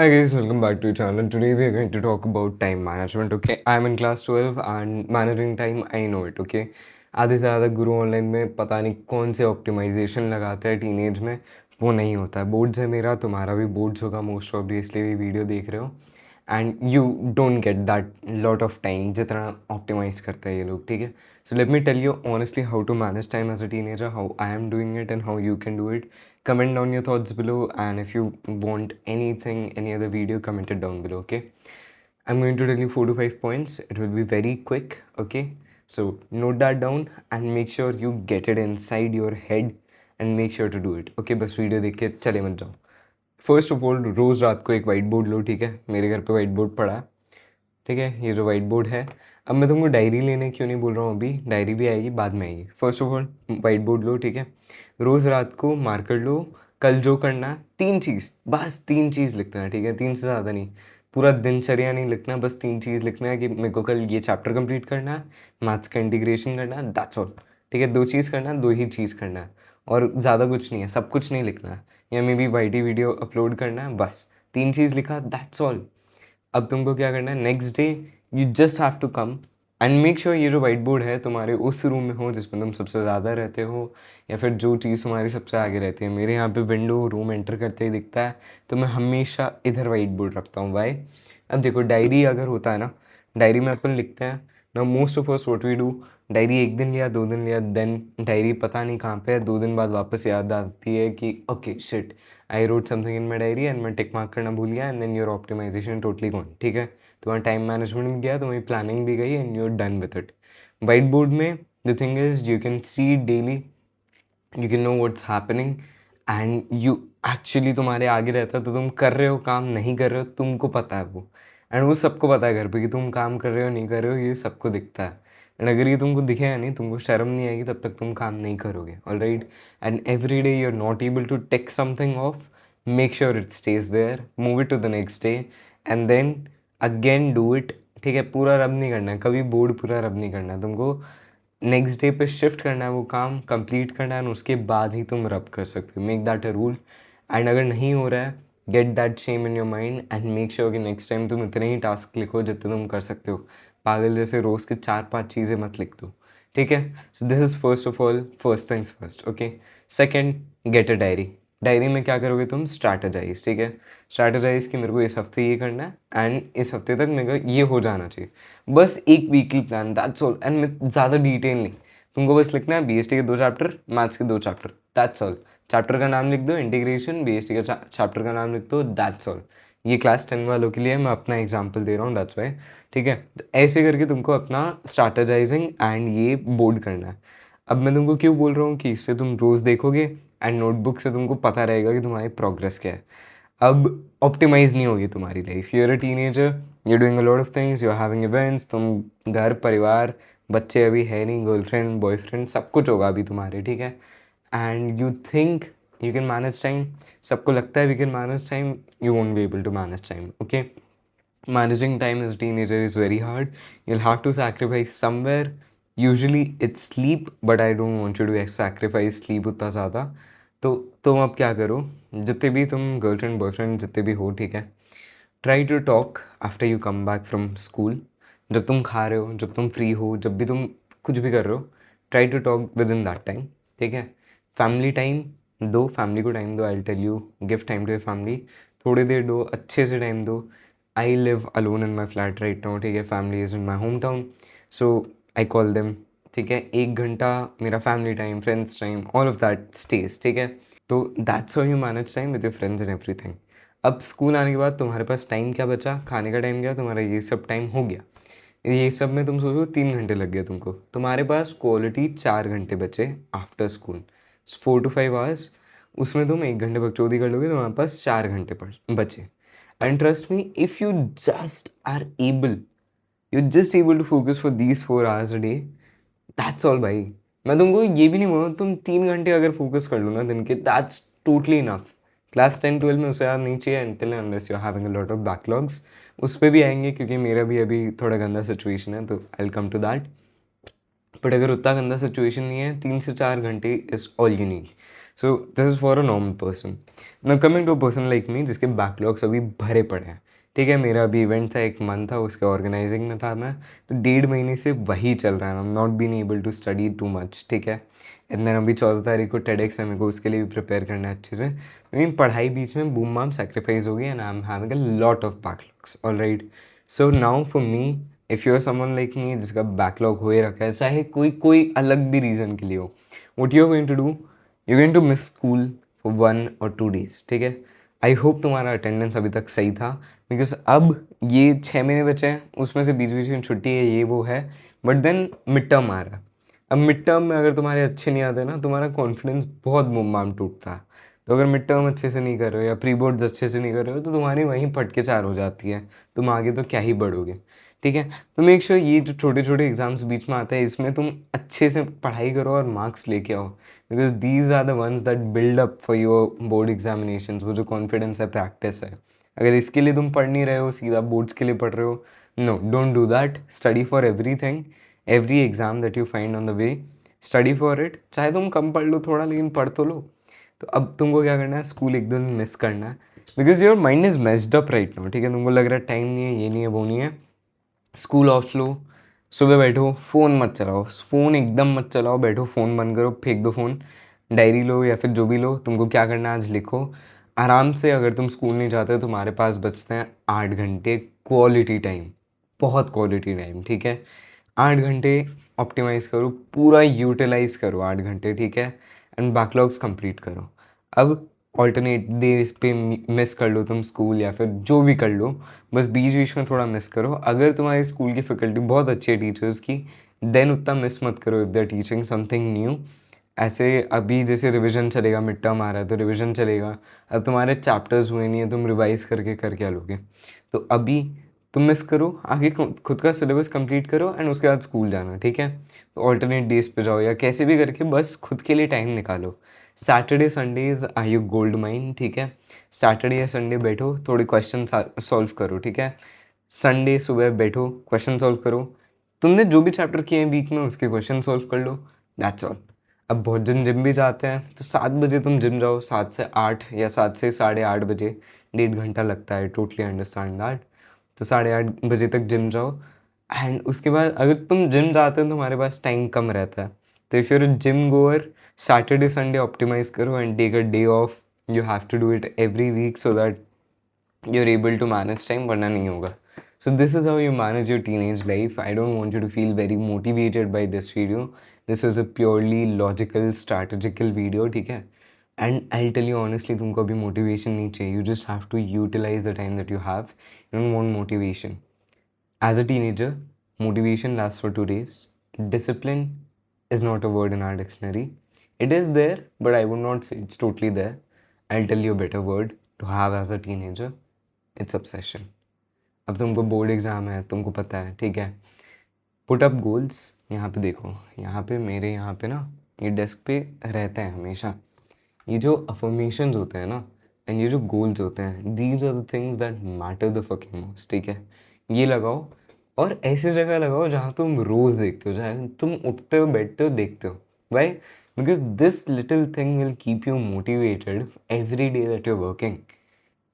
Hi guys, welcome back to the channel. Today we are going to talk about time management. Okay, I'm in class 12 and managing time I know it. Okay, आधे से ज़्यादा गुरु online में पता नहीं कौन से optimisation लगाते हैं टीनेज में, वो नहीं होता है. बोर्ड्स है मेरा, तुम्हारा भी बोर्ड्स होगा मोस्ट ऑफ, इसलिए भी वीडियो देख रहे हो. And you don't get that lot of time जितना ऑप्टिमाइज करते हैं ये लोग. ठीक है, so let me tell you honestly how to manage time as a teenager, how I am doing it and how you can do it. Comment down your thoughts below, and if you want anything, any other video, comment it down below. Okay, I'm going to tell you 4 to 5 points. It will be very quick. Okay, so note that down and make sure you get it inside your head and make sure to do it. Okay, बस video देख के चले मत जाओ. First of all, रोज़ रात को एक white board लो. ठीक है, मेरे घर पे वाइट बोर्ड पड़ा है. ठीक है, ये जो वाइट बोर्ड है, अब मैं तुमको डायरी लेने क्यों नहीं बोल रहा हूँ अभी, डायरी भी आएगी बाद में आएगी. First of all white board लो. ठीक है, रोज़ रात को मार्कर लो. कल जो करना है, 3 चीज़, बस 3 चीज़ लिखना है. ठीक है, 3 से ज़्यादा नहीं. पूरा दिनचर्या नहीं लिखना, बस 3 चीज़ लिखना है कि मेरे को कल ये चैप्टर कंप्लीट करना है, मैथ्स का इंटीग्रेशन करना है, दैट्स ऑल. ठीक है, 2 चीज़ करना है, 2 ही चीज़ करना है और ज़्यादा कुछ नहीं है, सब कुछ नहीं लिखना है. या maybe YT video upload करना है, बस 3 चीज़ लिखा, दैट्स ऑल. अब तुमको क्या करना है, next day you just have to come and make sure ये जो वाइट बोर्ड है तुम्हारे उस रूम में हो जिसमें तुम सबसे ज़्यादा रहते हो, या फिर जो चीज़ तुम्हारी सबसे आगे रहती है. मेरे यहाँ पे विंडो रूम एंटर करते ही दिखता है, तो मैं हमेशा इधर वाइट बोर्ड रखता हूँ. वाई, अब देखो डायरी अगर होता है ना, डायरी में अपन लिखते हैं ना, most of us what we do, diary एक दिन लिया, 2 दिन लिया, देन डायरी पता नहीं कहाँ पे है, 2 दिन बाद वापस याद आती है कि okay shit, I wrote something in my diary and मैं टिक मार्क करना भूल गया, and then your optimisation totally gone. ठीक है, तुम्हारा टाइम मैनेजमेंट भी गया, तुम्हारी प्लानिंग भी गई, and you are done with it. White board में the thing is you can see daily, you can know what's happening, and you actually तुम्हारे आगे रहता है, तो तुम कर रहे हो काम, नहीं कर रहे हो, तुमको पता है वो. एंड वो सबको पता है घर पे कि तुम काम कर रहे हो नहीं कर रहे हो, ये सबको दिखता है. एंड अगर ये तुमको दिखेगा नहीं, तुमको शर्म नहीं आएगी, तब तक तुम काम नहीं करोगे. Alright, and every day you are not able to take something off, make sure it stage there, move it to the next day and then again do it. ठीक है, पूरा रब नहीं करना है, कभी बोर्ड पूरा रब नहीं करना है तुमको. नेक्स्ट डे पे शिफ्ट करना है, वो काम कंप्लीट करना है, और उसके बाद ही तुम रब कर सकते हो. Make that a rule. And अगर नहीं हो रहा है, get that shame in your mind and make sure कि नेक्स्ट टाइम तुम इतने ही टास्क लिखो जितने तुम कर सकते हो. पागल जैसे रोज़ के 4-5 चीज़ें मत लिख दो. ठीक है, सो this is first of all, first things first. Okay, second, get a diary. Diary में क्या करोगे तुम, स्ट्रैटेजाइज. ठीक है, स्ट्रैटेजाइज कि मेरे को इस हफ्ते ये करना है एंड इस हफ्ते तक मेरे को ये हो जाना चाहिए. बस एक weekly plan, that's all. And मैं ज़्यादा डिटेल नहीं, तुमको बस लिखना है बीएसटी के 2 चैप्टर, मैथ्स के 2 चैप्टर, दैट्स ऑल. चैप्टर का नाम लिख दो इंटीग्रेशन, बीएसटी का चैप्टर का नाम लिख दो, दैट्स ऑल. ये क्लास 10 वालों के लिए मैं अपना एग्जाम्पल दे रहा हूँ, दैट्स वाई. ठीक है, तो ऐसे करके तुमको अपना स्ट्रैटेजाइजिंग एंड ये बोर्ड करना है. अब मैं तुमको क्यों बोल रहा हूँ कि इससे तुम रोज़ देखोगे एंड नोटबुक से तुमको पता रहेगा कि तुम्हारी प्रोग्रेस क्या है. अब ऑप्टिमाइज नहीं होगी तुम्हारी life. You are a teenager, you doing a lot of things, you are having events, तुम घर परिवार, बच्चे अभी है नहीं, गर्लफ्रेंड बॉयफ्रेंड सब कुछ होगा अभी तुम्हारे. ठीक है, and you think you can manage time, सबको लगता है we can manage time, you won't be able to manage time. Okay, managing time as a teenager is very hard. You'll have to sacrifice somewhere. Usually it's sleep, but I don't want you to sacrifice sleep उतना ज़्यादा. तो तुम अब क्या करो, जितने भी तुम गर्लफ्रेंड बॉयफ्रेंड जितने भी हो, ठीक है, try to talk after you come back from school. जब तुम खा रहे हो, जब तुम फ्री हो, जब भी तुम कुछ भी कर रहे हो, try to talk within that time. ठीक है, फैमिली टाइम दो, फैमिली को टाइम दो. I tell you, give time to your family. थोड़ी देर दो, अच्छे से टाइम दो. I live alone in my flat right now. ठीक है, family is in my home town, so I call them. ठीक है, 1 घंटा मेरा family time, friends time, all of that stage. ठीक है, तो that's how you manage time with your friends and everything. अब स्कूल आने के बाद तुम्हारे पास टाइम क्या बचा, खाने का टाइम गया तुम्हारा, ये सब टाइम हो गया. ये सब में तुम सोचो 3 घंटे लग गए तुमको, तुम्हारे पास क्वालिटी 4 घंटे बचे आफ्टर स्कूल, 4 to 5 आवर्स. उसमें तुम 1 घंटे बकचोदी कर लोगे, तुम्हारे पास 4 घंटे बचे. And trust me, if you just are able, you just able to focus for these 4 hours a day, that's all भाई. मैं तुमको ये भी नहीं बोल रहा, तुम 3 घंटे अगर फोकस कर लो ना दिन के, दैट्स टोटली इनफ. क्लास 10-12 में उससे ज़्यादा नहीं चाहिए, until unless you are having a lot of backlogs. उस पर भी आएंगे क्योंकि मेरा भी अभी थोड़ा गंदा सिचुएशन है, तो I will come to that. But अगर उतना गंदा सिचुएशन नहीं है, 3 से 4 घंटे is all you need. So this is for a normal person. Now coming to a person like me जिसके बैकलॉग्स अभी भरे पड़े हैं. ठीक है, मेरा अभी इवेंट था, एक मंथ था, उसके ऑर्गेनाइजिंग में था मैं, तो 1.5 महीने से वही चल रहा है. I am not been able to study too much. ठीक है, एंड देन अभी 14 तारीख को टेडेक्स है, मेरे को उसके लिए भी प्रिपेयर करना है अच्छे से. लेकिन पढ़ाई बीच में बूम बाम सेक्रीफाइस हो गई and I am having a lot of backlogs. Alright, so now for me, if you are someone like me जिसका बैकलॉग हो ही रखा है, चाहे कोई कोई अलग भी रीज़न के लिए हो, what you are going to do, you going to miss school for 1 और 2 days. ठीक है, आई होप तुम्हारा अटेंडेंस अभी तक सही था, बिकॉज अब ये 6 महीने बचे हैं, उसमें से बीच बीच में छुट्टी है, ये वो है, बट देन मिड टर्म आ रहा है. अब मिड टर्म में अगर तुम्हारे अच्छे नहीं आते ना, तुम्हारा कॉन्फिडेंस बहुत बूम बाम टूटता है. तो अगर मिड टर्म अच्छे से नहीं कर रहे हो या प्री बोर्ड्स अच्छे से नहीं कर रहे हो, तो तुम्हारी वहीं फटके चार हो जाती है, तुम आगे तो क्या ही बढ़ोगे. ठीक है, तो मेक श्योर ये जो छोटे छोटे एग्जाम्स बीच में आते हैं, इसमें तुम अच्छे से पढ़ाई करो और मार्क्स लेके आओ, because these are the ones that build up for your board examination. वो जो कॉन्फिडेंस है, प्रैक्टिस है. अगर इसके लिए तुम पढ़ नहीं रहे हो, सीधा बोर्ड्स के लिए पढ़ रहे हो, no, don't do that. Study for everything, every exam that you find on the way, study for it. चाहे तुम कम पढ़ लो थोड़ा, लेकिन पढ़ तो लो. तो अब तुमको क्या करना है, स्कूल एक दिन मिस करना है, because your mind is messed up right now. ठीक है, तुमको लग रहा है टाइम नहीं है, ये नहीं है, वो नहीं है. स्कूल ऑफ लो, सुबह बैठो, फ़ोन मत चलाओ, फ़ोन एकदम मत चलाओ, बैठो, फ़ोन बंद करो, फेंक दो फ़ोन. डायरी लो या फिर जो भी लो, तुमको क्या करना है आज लिखो आराम से. अगर तुम स्कूल नहीं जाते हो, तुम्हारे पास बचते हैं 8 घंटे क्वालिटी टाइम, बहुत क्वालिटी टाइम. ठीक है, 8 घंटे ऑप्टिमाइज़ करो, पूरा यूटिलाइज़ करो 8 घंटे. ठीक है, एंड बैकलॉग्स कंप्लीट करो. अब ऑल्टरनेट डेज पे मिस कर लो तुम स्कूल या फिर जो भी कर लो, बस बीच बीच में थोड़ा मिस करो. अगर तुम्हारी स्कूल की फैकल्टी बहुत अच्छी है टीचर्स की, देन उतना मिस मत करो if they are teaching something new. ऐसे अभी जैसे रिवीजन चलेगा, मिड टर्म आ रहा है तो रिवीजन चलेगा. अब तुम्हारे चैप्टर्स हुए नहीं है, तुम रिवाइज करके कर क्या लोगे. तो अभी तुम मिस करो, आगे खुद का सिलेबस कंप्लीट करो एंड उसके बाद स्कूल जाना. ठीक है, तो ऑल्टरनेट डेज पे जाओ या कैसे भी करके बस खुद के लिए टाइम निकालो. Saturday Sundays are you gold mine. ठीक है, सैटरडे या संडे बैठो, थोड़े क्वेश्चन सॉल्व करो. ठीक है, संडे सुबह बैठो, क्वेश्चन सॉल्व करो. तुमने जो भी चैप्टर किए हैं वीक में, उसके क्वेश्चन सॉल्व कर लो, दैट्स ऑल. अब बहुत जन जिम भी जाते हैं, तो 7 बजे तुम जिम जाओ, 7 से 8 या 7 से 8:30 बजे, 1.5 घंटा लगता है, टोटली अंडरस्टैंड दैट. तो 8:30 बजे तक जिम जाओ. एंड उसके बाद अगर तुम जिम जाते हो तो तुम्हारे पास टाइम कम रहता है, तो if you're gym goer, Saturday Sunday optimise करो and take a day off. You have to do it every week so that you're able to manage time, वरना नहीं होगा. So this is how you manage your teenage life. I don't want you to feel very motivated by this video. This was a purely logical strategical video. ठीक है, and I'll tell you honestly, तुमको अभी motivation नहीं चाहिए. You just have to utilize the time that you have. You don't want motivation. As a teenager, motivation lasts for 2 days. Discipline is not a word in our dictionary. It is there, but I would not say it's totally there. I'll tell you a better word to have as a teenager. It's obsession. अब तुमको board exam है, तुमको पता है. ठीक है, put up goals. यहाँ पे देखो, यहाँ पे मेरे यहाँ पे ना, ये डेस्क पे रहते हैं हमेशा, ये जो अफर्मेशंस होते हैं ना, एंड ये जो गोल्स होते हैं, these are the things that matter the fucking most. ठीक है, ये लगाओ और ऐसी जगह लगाओ जहाँ तुम रोज़ देखते हो, जहाँ तुम उठते हो, बैठते हो, देखते हो. Why? Because this little thing will keep you motivated every day that you are working.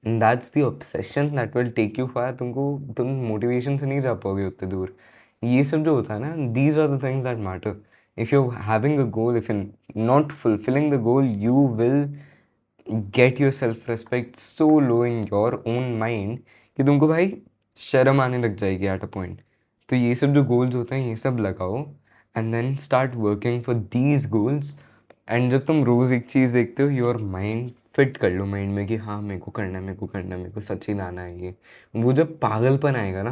And that's the obsession that will take you far. तुम मोटिवेशन से नहीं जा पाओगे उतने दूर. ये सब जो होता है ना, these are the things that matter. If you having a goal, if you not fulfilling the goal, you will get your self respect so low in your own mind कि तुमको भाई शर्म आने लग जाएगी एट अ पॉइंट. तो ये सब जो गोल्स होते हैं, ये सब लगाओ and then start working for these goals. And जब तुम रोज़ एक चीज़ देखते हो, योर माइंड फिट कर लो माइंड में कि हाँ, मेरे को करना है, मेरे को करना है, मेरे को सच ही लाना है ये. वो जब पागलपन आएगा ना,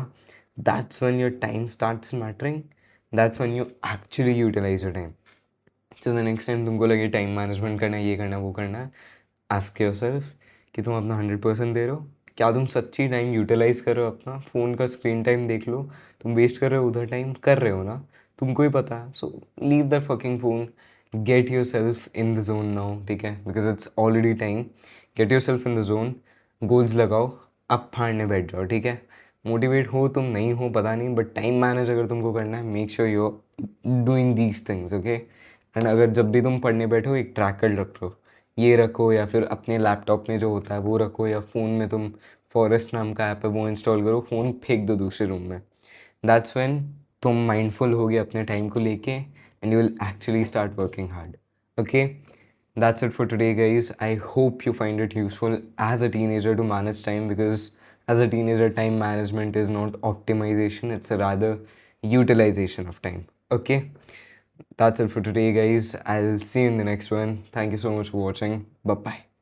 that's when your time starts mattering. That's when you actually utilise your time. So the next time तुमको लगे टाइम मैनेजमेंट करना है, ये करना है, वो करना है, आस्क योरसेल्फ कि तुम अपना 100% दे रहे हो. क्या तुम सच्ची टाइम यूटिलाइज़ कर रहे हो अपना? फ़ोन का स्क्रीन टाइम देख लो, तुम वेस्ट कर रहे हो उधर टाइम, कर रहे हो ना, तुमको ही पता है. So leave that fucking phone, gate your self in the zone now. ठीक है, because it's already time. Gate your self in the zone, goals लगाओ, अब फाड़ने बैठ जाओ. ठीक है, मोटिवेट हो तुम, नहीं हो पता नहीं, बट टाइम मैनेज अगर तुमको करना है, make sure you doing these things. Okay, and अगर जब भी तुम पढ़ने बैठो, एक ट्रैकर रख लो ये रखो, या फिर अपने लैपटॉप में जो होता है वो रखो, या फ़ोन में तुम फॉरेस्ट नाम का ऐप है वो इंस्टॉल करो, फ़ोन फेंक दो दूसरे रूम में। दैट्स व्हेन तुम माइंडफुल होगे अपने टाइम को लेके, and you will actually start working hard. Okay, that's it for today, guys. I hope you find it useful as a teenager to manage time, because as a teenager, time management is not optimization, it's a rather utilization of time. Okay, that's it for today, guys. I'll see you in the next one. Thank you so much for watching. Bye bye.